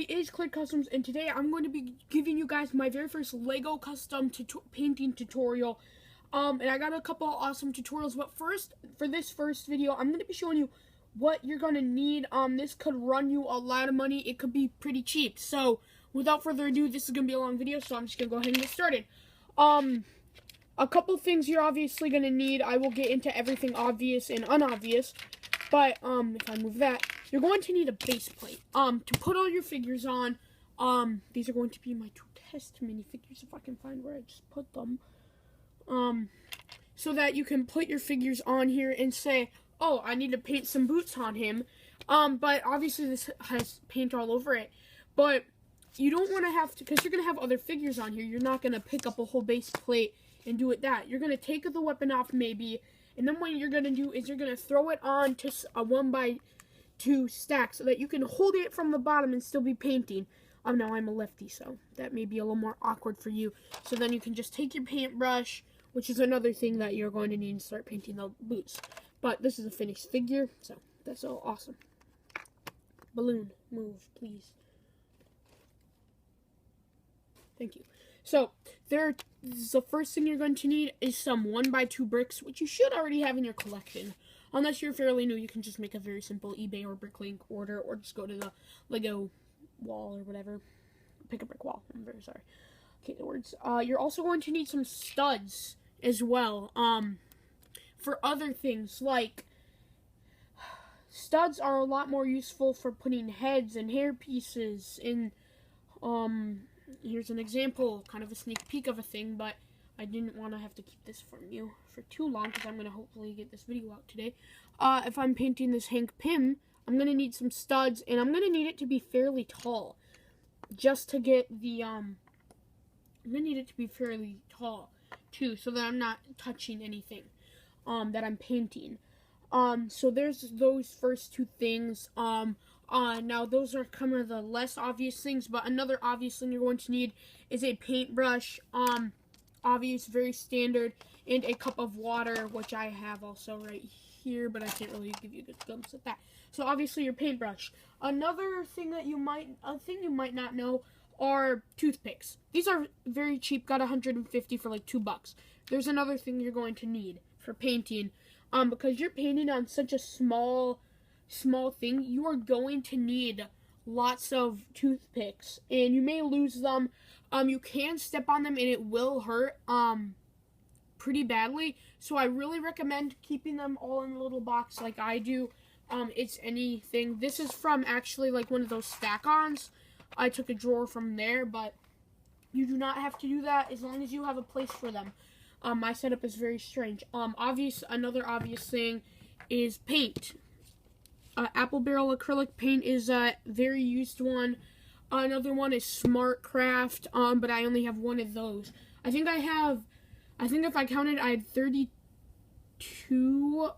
is Click Customs, and today I'm going to be giving you guys my very first Lego custom painting tutorial. And I got a couple awesome tutorials, but first, for this first video, I'm going to be showing you what you're going to need. This could run you a lot of money. It could be pretty cheap. So, without further ado, this is going to be a long video, so I'm just going to go ahead and get started. A couple things you're obviously going to need. I will get into everything obvious and unobvious, but if I move that, you're going to need a base plate to put all your figures on. These are going to be my two test minifigures, if I can find where I just put them, so that you can put your figures on here and say, oh, I need to paint some boots on him. But obviously this has paint all over it, but you don't want to have to, because you're going to have other figures on here. You're not going to pick up a whole base plate and do it that. You're going to take the weapon off maybe, and then what you're going to do is you're going to throw it on to a 1x2 stack so that you can hold it from the bottom and still be painting. Now I'm a lefty, so that may be a little more awkward for you. So then you can just take your paintbrush, which is another thing that you're going to need to start painting the boots. But this is a finished figure, so that's all awesome. Balloon, move, please. Thank you. So, the first thing you're going to need is some 1x2 bricks, which you should already have in your collection. Unless you're fairly new, you can just make a very simple eBay or Bricklink order, or just go to the Lego wall or whatever. Pick a brick wall. I'm very sorry. Okay, the words. You're also going to need some studs as well. For other things, like studs are a lot more useful for putting heads and hair pieces in. Here's an example, kind of a sneak peek of a thing, but I didn't want to have to keep this from you for too long because I'm going to hopefully get this video out today. If I'm painting this Hank Pym, I'm going to need some studs, and I'm going to need it to be fairly tall. Just to get the, I'm going to need it to be fairly tall, too, so that I'm not touching anything, that I'm painting. So there's those first two things. Now those are kind of the less obvious things, but another obvious thing you're going to need is a paintbrush, obvious, very standard, and a cup of water, which I have also right here, but I can't really give you a good glimpse at that. So obviously your paintbrush. Another thing that you might not know are toothpicks. These are very cheap, got 150 for like $2. There's another thing you're going to need for painting, because you're painting on such a small thing, you are going to need lots of toothpicks, and you may lose them. You can step on them and it will hurt pretty badly, so I really recommend keeping them all in a little box like I do. It's anything. This is from actually like one of those stack-ons. I took a drawer from there, but you do not have to do that as long as you have a place for them. My setup is very strange. Another obvious thing is paint. Apple Barrel acrylic paint is a very used one. Another one is Smart Craft, but I only have one of those. I think if I counted, I had 32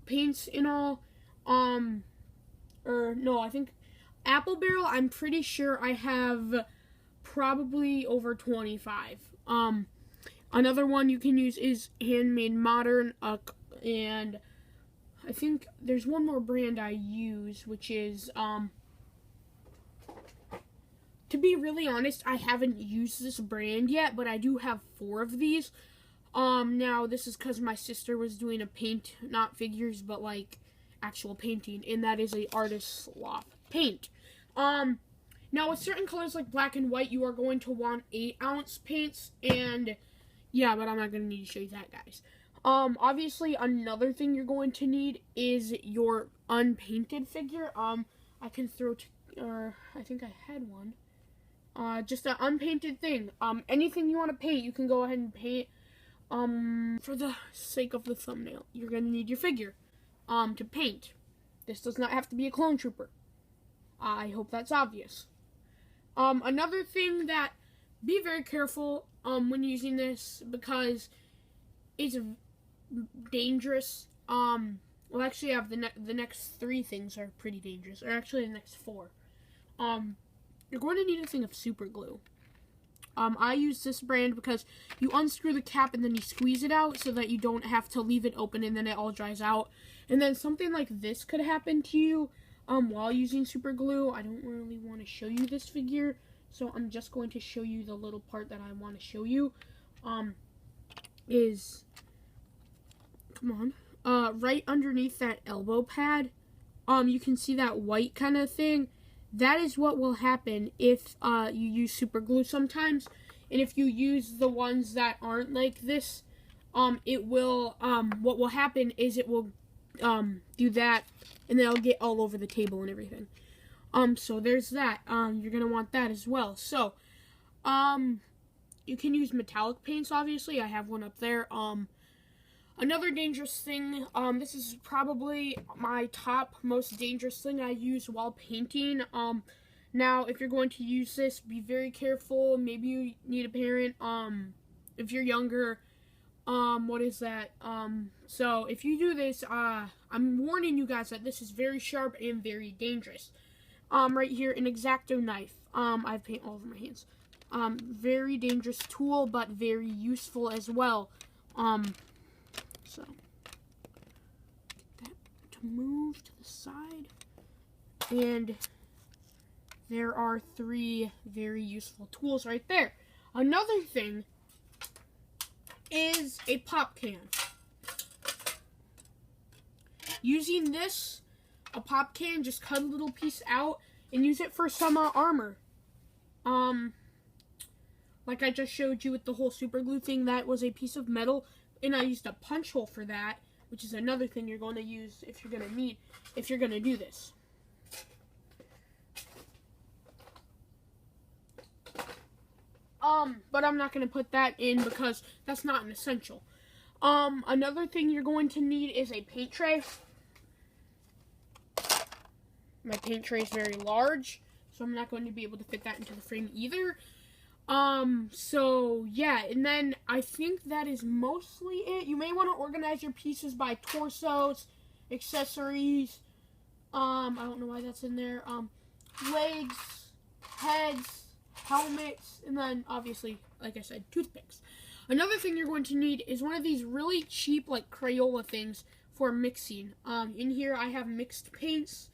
paints in all. No, I think Apple Barrel, I'm pretty sure I have probably over 25. Another one you can use is Handmade Modern, and I think there's one more brand I use, which is, to be really honest, I haven't used this brand yet, but I do have 4 of these. Now, this is because my sister was doing a paint, not figures, but, like, actual painting, and that is a Artist's Loft paint. Now, with certain colors like black and white, you are going to want 8-ounce paints, and, yeah, but I'm not going to need to show you that, guys. Obviously, another thing you're going to need is your unpainted figure. I can throw, I think I had one. Just an unpainted thing. Anything you want to paint, you can go ahead and paint. For the sake of the thumbnail, you're going to need your figure, to paint. This does not have to be a clone trooper. I hope that's obvious. Another thing that, be very careful, when using this, because it's dangerous. Well, actually, I have the next 3 things are pretty dangerous, or actually the next 4. You're going to need a thing of super glue. I use this brand because you unscrew the cap and then you squeeze it out so that you don't have to leave it open and then it all dries out. And then something like this could happen to you. while using super glue. I don't really want to show you this figure, so I'm just going to show you the little part that I want to show you. Right underneath that elbow pad, you can see that white kind of thing. That is what will happen if you use super glue sometimes. And if you use the ones that aren't like this, it will, what will happen is it will do that, and then it'll get all over the table and everything. So there's that. You're going to want that as well. So, you can use metallic paints, obviously. I have one up there. Another dangerous thing, this is probably my top most dangerous thing I use while painting. Now, if you're going to use this, be very careful. Maybe you need a parent. If you're younger, so if you do this, I'm warning you guys that this is very sharp and very dangerous. Right here, an X-Acto knife. I have paint all over my hands. Very dangerous tool, but very useful as well. So, that to move to the side. And there are 3 very useful tools right there. Another thing is a pop can. Using this, a pop can, just cut a little piece out and use it for some armor. Like I just showed you with the whole super glue thing, that was a piece of metal, and I used a punch hole for that, which is another thing you're going to use if you're going to need, if you're going to do this. But I'm not going to put that in because that's not an essential. Another thing you're going to need is a paint tray. My paint tray is very large, so I'm not going to be able to fit that into the frame either. So yeah, and then I think that is mostly it. You may want to organize your pieces by torsos, accessories, I don't know why that's in there, legs, heads, helmets, and then obviously, like I said, toothpicks. Another thing you're going to need is one of these really cheap, like, Crayola things for mixing. In here I have mixed paints,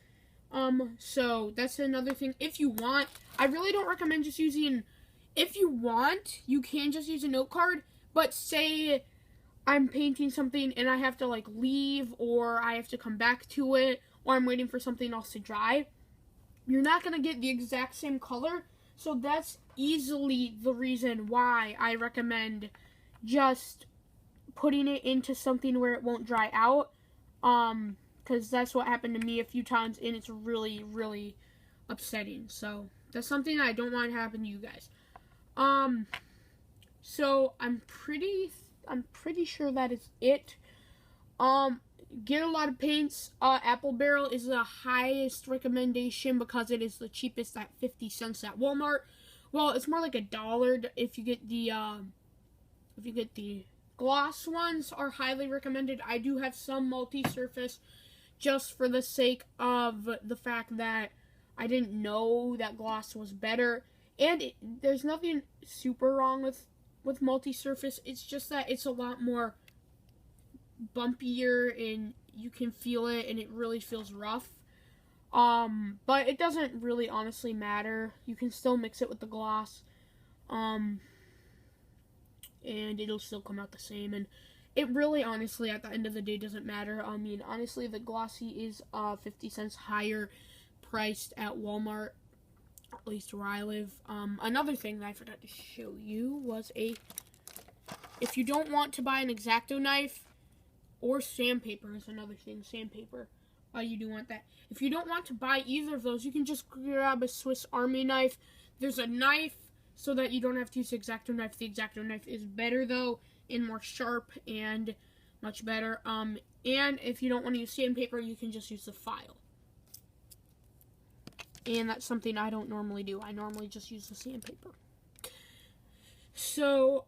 so that's another thing. If you want, I really don't recommend just using, if you want, you can just use a note card, but say I'm painting something and I have to, like, leave, or I have to come back to it, or I'm waiting for something else to dry, you're not going to get the exact same color. So that's easily the reason why I recommend just putting it into something where it won't dry out. Because that's what happened to me a few times, and it's really, really upsetting. So that's something I don't want to happen to you guys. So I'm pretty sure that is it. Get a lot of paints. Apple Barrel is the highest recommendation because it is the cheapest at 50 cents at Walmart. Well, it's more like $1 if you get the gloss ones are highly recommended. I do have some multi-surface just for the sake of the fact that I didn't know that gloss was better. And there's nothing super wrong with multi-surface. It's just that it's a lot more bumpier and you can feel it and it really feels rough. But it doesn't really honestly matter. You can still mix it with the gloss. And it'll still come out the same. And it really honestly at the end of the day doesn't matter. I mean, honestly, the glossy is 50 cents higher priced at Walmart, at least where I live. Another thing that I forgot to show you was if you don't want to buy an X-Acto knife, or sandpaper is another thing, sandpaper. You do want that. If you don't want to buy either of those, you can just grab a Swiss Army knife. There's a knife so that you don't have to use the X-Acto knife. The X-Acto knife is better, though, and more sharp and much better. And if you don't want to use sandpaper, you can just use the file. And that's something I don't normally do. I normally just use the sandpaper. So,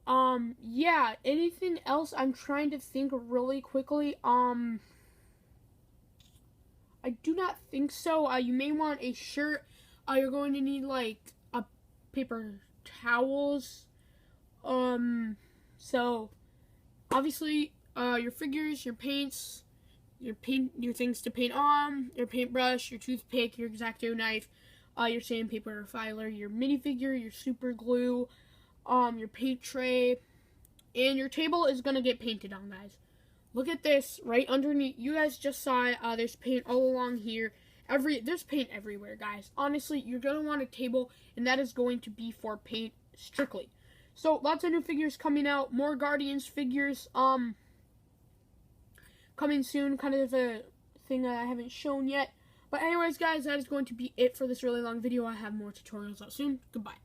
yeah, anything else? I'm trying to think really quickly. I do not think so. You may want a shirt. You're going to need, like, paper towels. So, obviously, your figures, your paints, your things to paint on, your paintbrush, your toothpick, your X-Acto knife, your sandpaper or filer, your minifigure, your super glue, your paint tray, and your table is gonna get painted on, guys. Look at this right underneath. You guys just saw it. There's paint all along here. There's paint everywhere, guys. Honestly, you're gonna want a table, and that is going to be for paint strictly. So lots of new figures coming out. More Guardians figures coming soon. Kind of a thing that I haven't shown yet. But anyways, guys, that is going to be it for this really long video. I have more tutorials out soon. Goodbye.